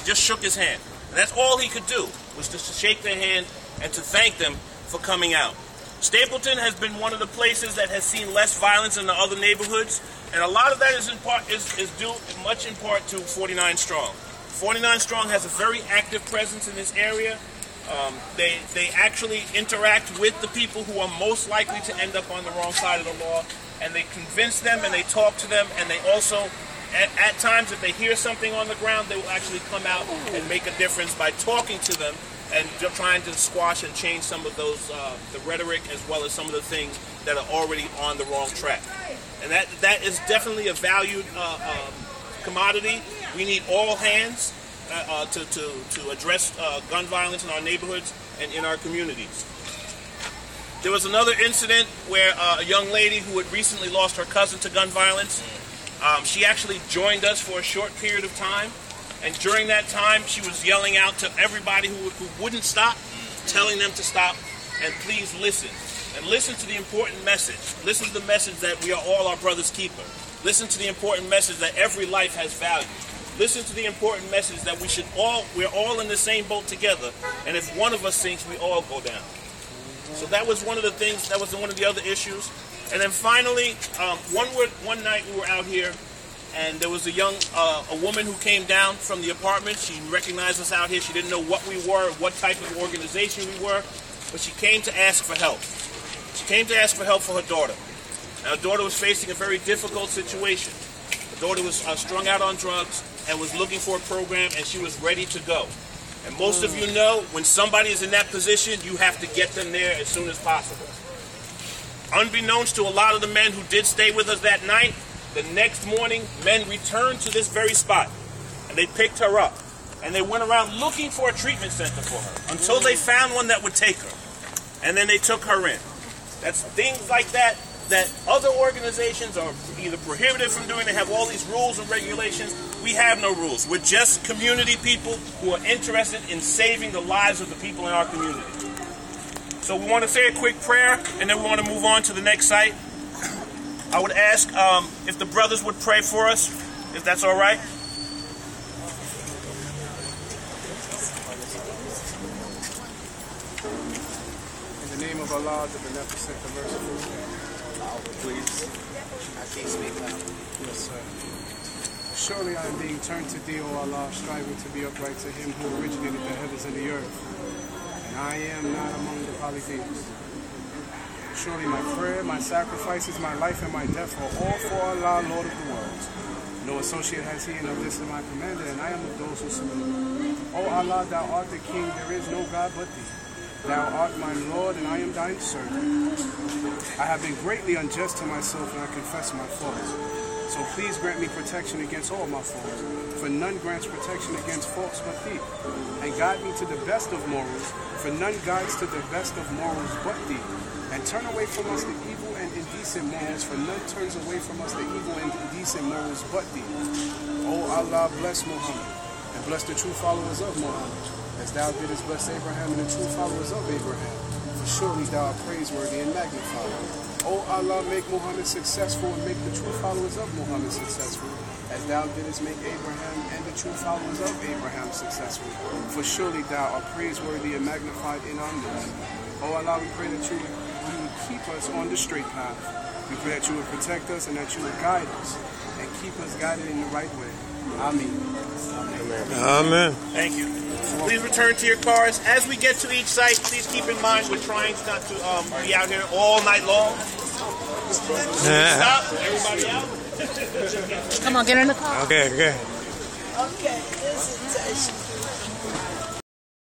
just shook his hand. And that's all he could do, was just to shake their hand and to thank them for coming out. Stapleton has been one of the places that has seen less violence in the other neighborhoods, and a lot of that is due much in part to 49 Strong. 49 Strong has a very active presence in this area. They actually interact with the people who are most likely to end up on the wrong side of the law, and they convince them and they talk to them, and they also, at times, if they hear something on the ground, they will actually come out and make a difference by talking to them and trying to squash and change some of those, the rhetoric, as well as some of the things that are already on the wrong track. And that is definitely a valued commodity. We need all hands to address gun violence in our neighborhoods and in our communities. There was another incident where a young lady who had recently lost her cousin to gun violence, she actually joined us for a short period of time. And during that time, she was yelling out to everybody who wouldn't stop, telling them to stop, and please listen. And listen to the important message. Listen to the message that we are all our brother's keeper. Listen to the important message that every life has value. Listen to the important message that we're all in the same boat together. And if one of us sinks, we all go down. So that was one of the things, that was one of the other issues. And then finally, one night we were out here, and there was a woman who came down from the apartment. She recognized us out here. She didn't know what we were, what type of organization we were, but she came to ask for help. She came to ask for help for her daughter. Now, her daughter was facing a very difficult situation. Her daughter was strung out on drugs and was looking for a program, and she was ready to go. And most of you know, when somebody is in that position, you have to get them there as soon as possible. Unbeknownst to a lot of the men who did stay with us that night, the next morning, men returned to this very spot, and they picked her up, and they went around looking for a treatment center for her until they found one that would take her, and then they took her in. That's things like that other organizations are either prohibited from doing. They have all these rules and regulations. We have no rules. We're just community people who are interested in saving the lives of the people in our community. So we want to say a quick prayer, and then we want to move on to the next site. I would ask if the brothers would pray for us, if that's all right. In the name of Allah, the Beneficent, the Merciful. Please. I can't speak now. Yes, sir. Surely I am being turned to thee, O Allah, striving to be upright to him who originated the heavens and the earth. And I am not among the polytheists. Surely my prayer, my sacrifices, my life, and my death are all for Allah, Lord of the worlds. No associate has he, and of this is my commander, and I am of those who salute. O Allah, thou art the King, there is no God but thee. Thou art my Lord, and I am thine servant. I have been greatly unjust to myself, and I confess my faults. So please grant me protection against all my faults, for none grants protection against faults but thee. And guide me to the best of morals, for none guides to the best of morals but thee. And turn away from us the evil and indecent morals, for none turns away from us the evil and indecent morals but thee. O Allah, bless Muhammad, and bless the true followers of Muhammad, as thou didst bless Abraham and the true followers of Abraham. For surely thou art praiseworthy and magnified. O Allah, make Muhammad successful and make the true followers of Muhammad successful, as thou didst make Abraham and the true followers of Abraham successful. For surely thou art praiseworthy and magnified in our midst. O Allah, we pray that you would keep us on the straight path. We pray that you would protect us and that you would guide us and keep us guided in the right way. Amen. Amen. Thank you. Please return to your cars. As we get to each site, please keep in mind we're trying not to be out here all night long. Stop. Everybody out. Come on, get in the car. Okay. Okay, this is